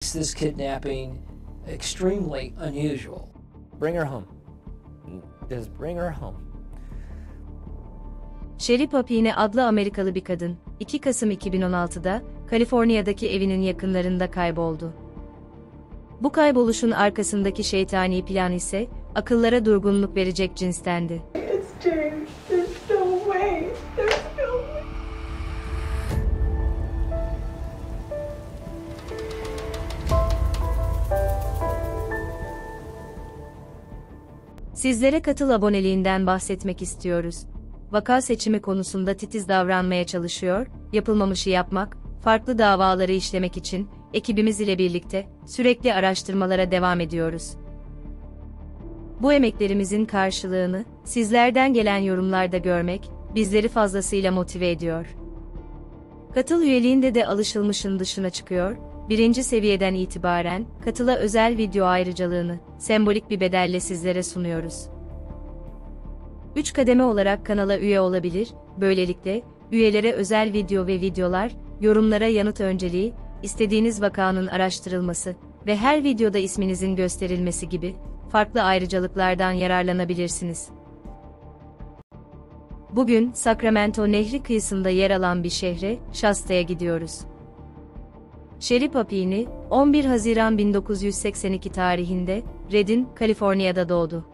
Makes this kidnapping extremely unusual. Bring her home. Just bring her home. Sherry Papini adlı Amerikalı bir kadın, 2 Kasım 2016'da, Kaliforniya'daki evinin yakınlarında kayboldu. Bu kayboluşun arkasındaki şeytani plan ise, akıllara durgunluk verecek cinstendi. It's James. There's no way. There's no way. Sizlere katıl aboneliğinden bahsetmek istiyoruz. Vaka seçimi konusunda titiz davranmaya çalışıyor, yapılmamışı yapmak, farklı davaları işlemek için, ekibimiz ile birlikte, sürekli araştırmalara devam ediyoruz. Bu emeklerimizin karşılığını, sizlerden gelen yorumlarda görmek, bizleri fazlasıyla motive ediyor. Katıl üyeliğinde de alışılmışın dışına çıkıyor, 1. seviyeden itibaren, katıla özel video ayrıcalığını, sembolik bir bedelle sizlere sunuyoruz. 3 kademe olarak kanala üye olabilir, böylelikle, üyelere özel video ve videolar, yorumlara yanıt önceliği, istediğiniz vakanın araştırılması ve her videoda isminizin gösterilmesi gibi, farklı ayrıcalıklardan yararlanabilirsiniz. Bugün, Sacramento Nehri kıyısında yer alan bir şehre, Shasta'ya gidiyoruz. Sherry Papini, 11 Haziran 1982 tarihinde, Redding, Kaliforniya'da doğdu.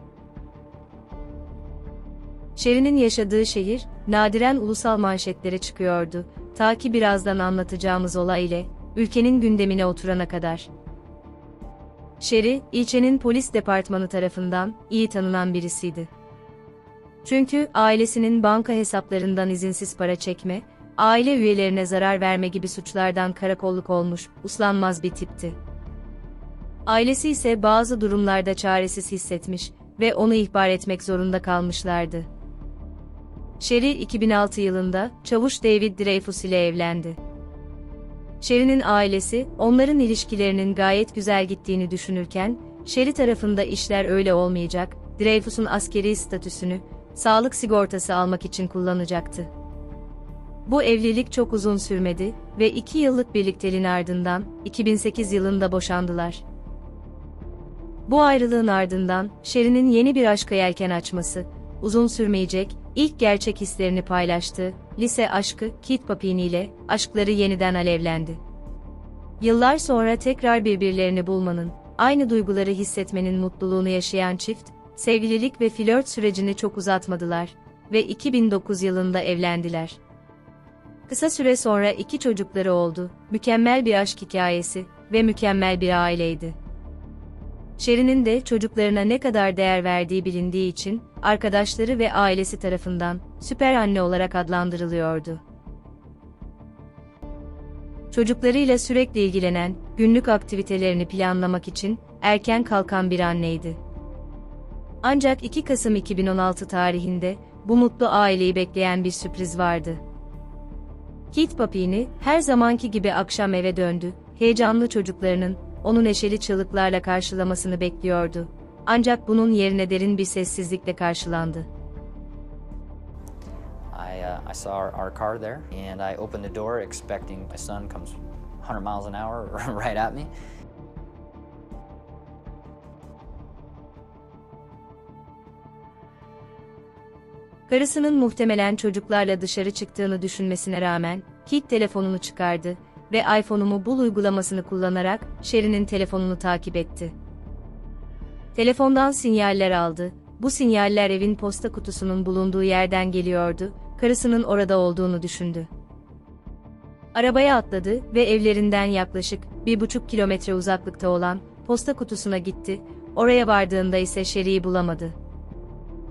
Sherry'nin yaşadığı şehir, nadiren ulusal manşetlere çıkıyordu, ta ki birazdan anlatacağımız olay ile, ülkenin gündemine oturana kadar. Sherry, ilçenin polis departmanı tarafından, iyi tanınan birisiydi. Çünkü, ailesinin banka hesaplarından izinsiz para çekme, aile üyelerine zarar verme gibi suçlardan karakolluk olmuş, uslanmaz bir tipti. Ailesi ise bazı durumlarda çaresiz hissetmiş ve onu ihbar etmek zorunda kalmışlardı. Sherry 2006 yılında Çavuş David Dreyfus ile evlendi. Sherry'nin ailesi, onların ilişkilerinin gayet güzel gittiğini düşünürken, Sherry tarafında işler öyle olmayacak, Dreyfus'un askeri statüsünü, sağlık sigortası almak için kullanacaktı. Bu evlilik çok uzun sürmedi ve 2 yıllık birlikteliğin ardından, 2008 yılında boşandılar. Bu ayrılığın ardından, Sherry'nin yeni bir aşka yelken açması, uzun sürmeyecek, ilk gerçek hislerini paylaştığı, lise aşkı, Keith Papini ile, aşkları yeniden alevlendi. Yıllar sonra tekrar birbirlerini bulmanın, aynı duyguları hissetmenin mutluluğunu yaşayan çift, sevgililik ve flört sürecini çok uzatmadılar ve 2009 yılında evlendiler. Kısa süre sonra 2 çocukları oldu, mükemmel bir aşk hikayesi ve mükemmel bir aileydi. Sherry'nin de çocuklarına ne kadar değer verdiği bilindiği için, arkadaşları ve ailesi tarafından, süper anne olarak adlandırılıyordu. Çocuklarıyla sürekli ilgilenen, günlük aktivitelerini planlamak için, erken kalkan bir anneydi. Ancak 2 Kasım 2016 tarihinde, bu mutlu aileyi bekleyen bir sürpriz vardı. Keith Papini, her zamanki gibi akşam eve döndü, heyecanlı çocuklarının, onu neşeli çığlıklarla karşılamasını bekliyordu. Ancak bunun yerine derin bir sessizlikle karşılandı. I saw our car there, and I opened the door expecting my son comes 100 miles an hour right at me. Karısının muhtemelen çocuklarla dışarı çıktığını düşünmesine rağmen, Keith telefonunu çıkardı ve iPhone'umu bul uygulamasını kullanarak Sherry'nin telefonunu takip etti. Telefondan sinyaller aldı, bu sinyaller evin posta kutusunun bulunduğu yerden geliyordu, karısının orada olduğunu düşündü. Arabaya atladı ve evlerinden yaklaşık 1,5 kilometre uzaklıkta olan posta kutusuna gitti, oraya vardığında ise Sherry'yi bulamadı.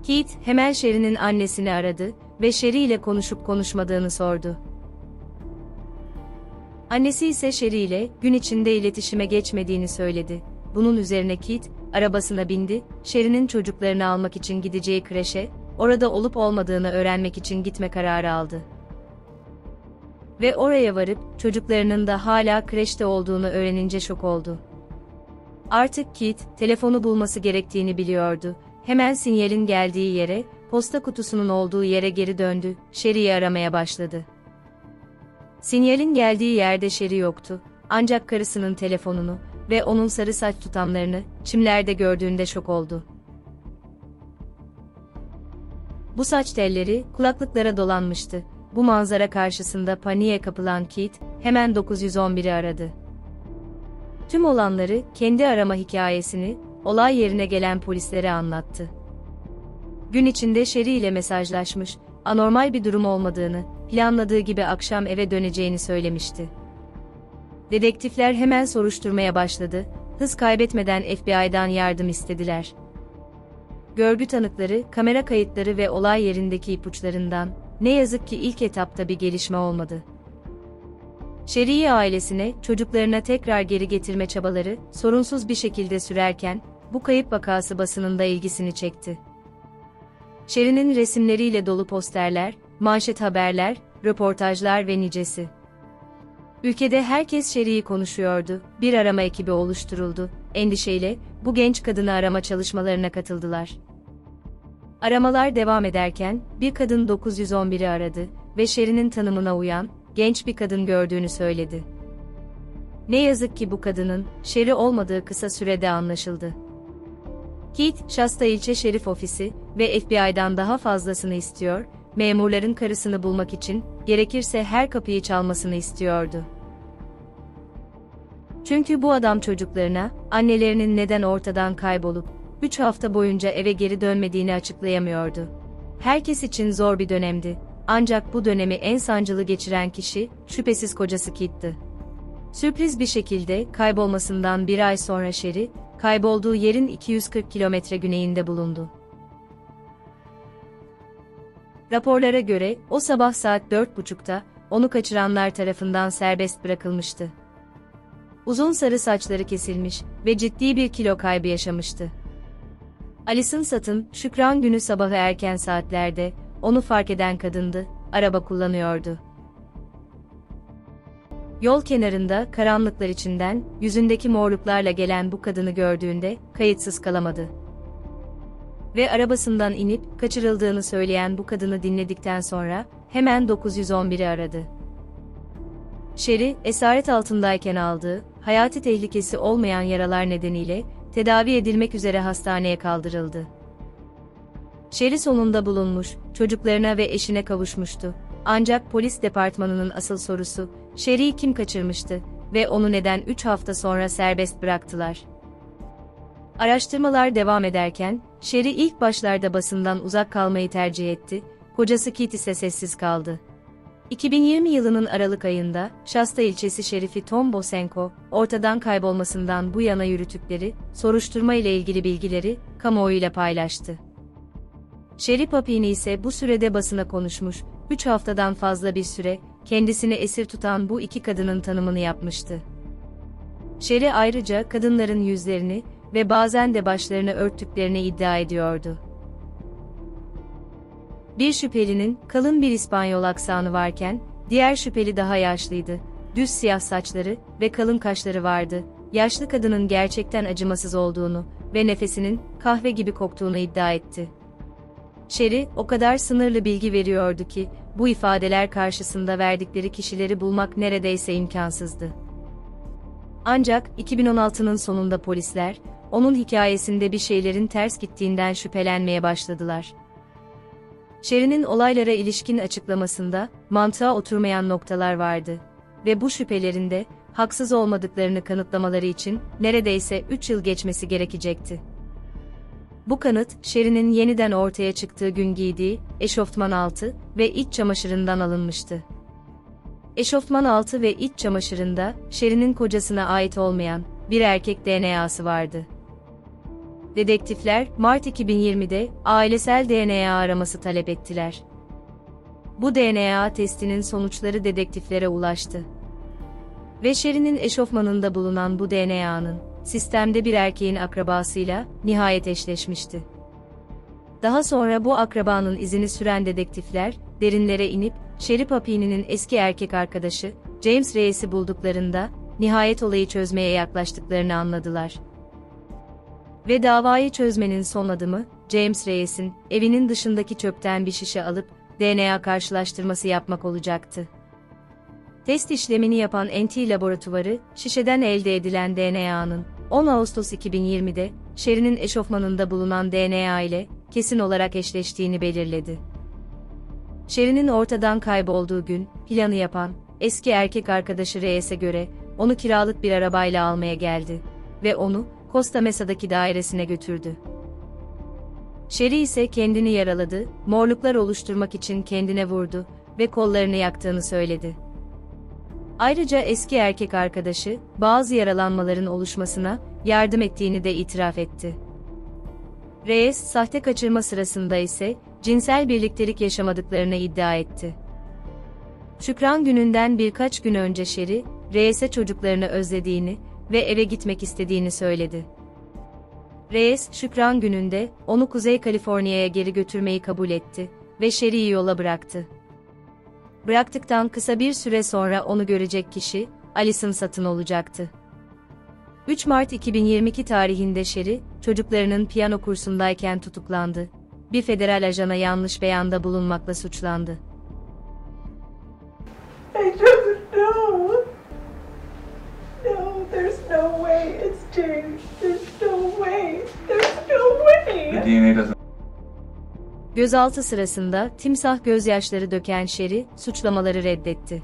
Keith hemen Sherry'nin annesini aradı ve Sherry ile konuşup konuşmadığını sordu. Annesi ise Sherry ile gün içinde iletişime geçmediğini söyledi. Bunun üzerine Keith, arabasına bindi, Sherry'nin çocuklarını almak için gideceği kreşe, orada olup olmadığını öğrenmek için gitme kararı aldı. Ve oraya varıp, çocuklarının da hala kreşte olduğunu öğrenince şok oldu. Artık Keith, telefonu bulması gerektiğini biliyordu. Hemen sinyalin geldiği yere, posta kutusunun olduğu yere geri döndü, Sherry'yi aramaya başladı. Sinyalin geldiği yerde Sherry yoktu, ancak karısının telefonunu ve onun sarı saç tutamlarını çimlerde gördüğünde şok oldu. Bu saç telleri kulaklıklara dolanmıştı. Bu manzara karşısında paniğe kapılan Keith hemen 911'i aradı. Tüm olanları, kendi arama hikayesini, olay yerine gelen polislere anlattı. Gün içinde Sherry ile mesajlaşmış, anormal bir durum olmadığını, planladığı gibi akşam eve döneceğini söylemişti. Dedektifler hemen soruşturmaya başladı, hız kaybetmeden FBI'dan yardım istediler. Görgü tanıkları, kamera kayıtları ve olay yerindeki ipuçlarından, ne yazık ki ilk etapta bir gelişme olmadı. Sherry'i ailesine, çocuklarına tekrar geri getirme çabaları, sorunsuz bir şekilde sürerken, bu kayıp vakası basının da ilgisini çekti. Sherry'nin resimleriyle dolu posterler, manşet haberler, röportajlar ve nicesi. Ülkede herkes Sherry'i konuşuyordu, bir arama ekibi oluşturuldu, endişeyle, bu genç kadını arama çalışmalarına katıldılar. Aramalar devam ederken, bir kadın 911'i aradı ve Sherry'nin tanımına uyan, genç bir kadın gördüğünü söyledi. Ne yazık ki bu kadının, Sherry olmadığı kısa sürede anlaşıldı. Keith, Shasta İlçe Şerif Ofisi ve FBI'dan daha fazlasını istiyor, memurların karısını bulmak için, gerekirse her kapıyı çalmasını istiyordu. Çünkü bu adam çocuklarına, annelerinin neden ortadan kaybolup, 3 hafta boyunca eve geri dönmediğini açıklayamıyordu. Herkes için zor bir dönemdi, ancak bu dönemi en sancılı geçiren kişi, şüphesiz kocası Keith'ti. Sürpriz bir şekilde, kaybolmasından bir ay sonra Sherry, kaybolduğu yerin 240 kilometre güneyinde bulundu. Raporlara göre, o sabah saat 4.30'da, onu kaçıranlar tarafından serbest bırakılmıştı. Uzun sarı saçları kesilmiş ve ciddi bir kilo kaybı yaşamıştı. Alison Sutton, Şükran günü sabahı erken saatlerde, onu fark eden kadındı, araba kullanıyordu. Yol kenarında, karanlıklar içinden, yüzündeki morluklarla gelen bu kadını gördüğünde, kayıtsız kalamadı. Ve arabasından inip, kaçırıldığını söyleyen bu kadını dinledikten sonra, hemen 911'i aradı. Sherry, esaret altındayken aldığı, hayati tehlikesi olmayan yaralar nedeniyle, tedavi edilmek üzere hastaneye kaldırıldı. Sherry sonunda bulunmuş, çocuklarına ve eşine kavuşmuştu. Ancak polis departmanının asıl sorusu, Sherry'i kim kaçırmıştı ve onu neden 3 hafta sonra serbest bıraktılar? Araştırmalar devam ederken, Sherry ilk başlarda basından uzak kalmayı tercih etti, kocası Keith ise sessiz kaldı. 2020 yılının Aralık ayında, Shasta ilçesi şerifi Tom Bosenko, ortadan kaybolmasından bu yana yürüttükleri, soruşturma ile ilgili bilgileri, kamuoyuyla paylaştı. Sherry Papini ise bu sürede basına konuşmuş, 3 haftadan fazla bir süre, kendisini esir tutan bu iki kadının tanımını yapmıştı. Sherry ayrıca kadınların yüzlerini ve bazen de başlarını örttüklerini iddia ediyordu. Bir şüphelinin kalın bir İspanyol aksanı varken, diğer şüpheli daha yaşlıydı, düz siyah saçları ve kalın kaşları vardı, yaşlı kadının gerçekten acımasız olduğunu ve nefesinin kahve gibi koktuğunu iddia etti. Sherry, o kadar sınırlı bilgi veriyordu ki, bu ifadeler karşısında verdikleri kişileri bulmak neredeyse imkansızdı. Ancak, 2016'nın sonunda polisler, onun hikayesinde bir şeylerin ters gittiğinden şüphelenmeye başladılar. Sherry'nin olaylara ilişkin açıklamasında, mantığa oturmayan noktalar vardı. Ve bu şüphelerinde, haksız olmadıklarını kanıtlamaları için, neredeyse 3 yıl geçmesi gerekecekti. Bu kanıt, Sherry'nin yeniden ortaya çıktığı gün giydiği, eşofman altı ve iç çamaşırından alınmıştı. Eşofman altı ve iç çamaşırında, Sherry'nin kocasına ait olmayan, bir erkek DNA'sı vardı. Dedektifler, Mart 2020'de, ailesel DNA araması talep ettiler. Bu DNA testinin sonuçları dedektiflere ulaştı. Ve Sherry'nin eşofmanında bulunan bu DNA'nın, sistemde bir erkeğin akrabasıyla, nihayet eşleşmişti. Daha sonra bu akrabanın izini süren dedektifler, derinlere inip, Sherry Papini'nin eski erkek arkadaşı, James Reyes'i bulduklarında, nihayet olayı çözmeye yaklaştıklarını anladılar. Ve davayı çözmenin son adımı, James Reyes'in, evinin dışındaki çöpten bir şişe alıp, DNA karşılaştırması yapmak olacaktı. Test işlemini yapan NT laboratuvarı, şişeden elde edilen DNA'nın 10 Ağustos 2020'de Sherry'nin eşofmanında bulunan DNA ile kesin olarak eşleştiğini belirledi. Sherry'nin ortadan kaybolduğu gün, planı yapan eski erkek arkadaşı Reyes'e göre onu kiralık bir arabayla almaya geldi ve onu Costa Mesa'daki dairesine götürdü. Sherry ise kendini yaraladı, morluklar oluşturmak için kendine vurdu ve kollarını yaktığını söyledi. Ayrıca eski erkek arkadaşı, bazı yaralanmaların oluşmasına yardım ettiğini de itiraf etti. Reyes, sahte kaçırma sırasında ise cinsel birliktelik yaşamadıklarını iddia etti. Şükran gününden birkaç gün önce Sherry, Reyes'e çocuklarını özlediğini ve eve gitmek istediğini söyledi. Reyes, Şükran gününde onu Kuzey Kaliforniya'ya geri götürmeyi kabul etti ve Sherry'yi yola bıraktı. Bıraktıktan kısa bir süre sonra onu görecek kişi, Alison Sutton olacaktı. 3 Mart 2022 tarihinde Sherry, çocuklarının piyano kursundayken tutuklandı. Bir federal ajana yanlış beyanda bulunmakla suçlandı. I don't know. No, there's no way it's James. There's no way. There's no way. The DNA doesn't. Gözaltı sırasında timsah gözyaşları döken Sherry, suçlamaları reddetti.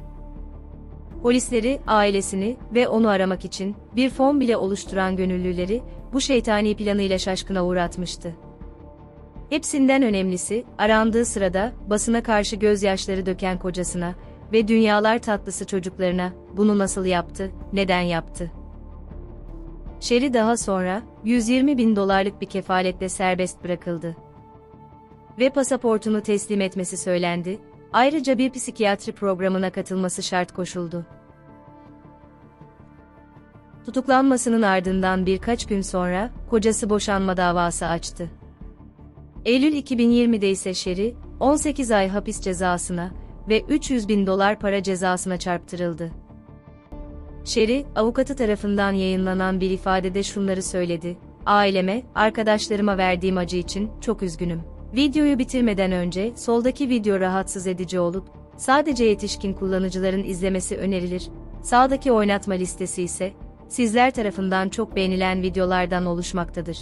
Polisleri, ailesini ve onu aramak için bir fon bile oluşturan gönüllüleri bu şeytani planıyla şaşkına uğratmıştı. Hepsinden önemlisi, arandığı sırada basına karşı gözyaşları döken kocasına ve dünyalar tatlısı çocuklarına bunu nasıl yaptı, neden yaptı? Sherry daha sonra $120.000 bir kefaletle serbest bırakıldı ve pasaportunu teslim etmesi söylendi, ayrıca bir psikiyatri programına katılması şart koşuldu. Tutuklanmasının ardından birkaç gün sonra, kocası boşanma davası açtı. Eylül 2020'de ise Sherry, 18 ay hapis cezasına ve $300.000 para cezasına çarptırıldı. Sherry, avukatı tarafından yayınlanan bir ifadede şunları söyledi: "Aileme, arkadaşlarıma verdiğim acı için çok üzgünüm. Videoyu bitirmeden önce soldaki video rahatsız edici olup sadece yetişkin kullanıcıların izlemesi önerilir. Sağdaki oynatma listesi ise sizler tarafından çok beğenilen videolardan oluşmaktadır."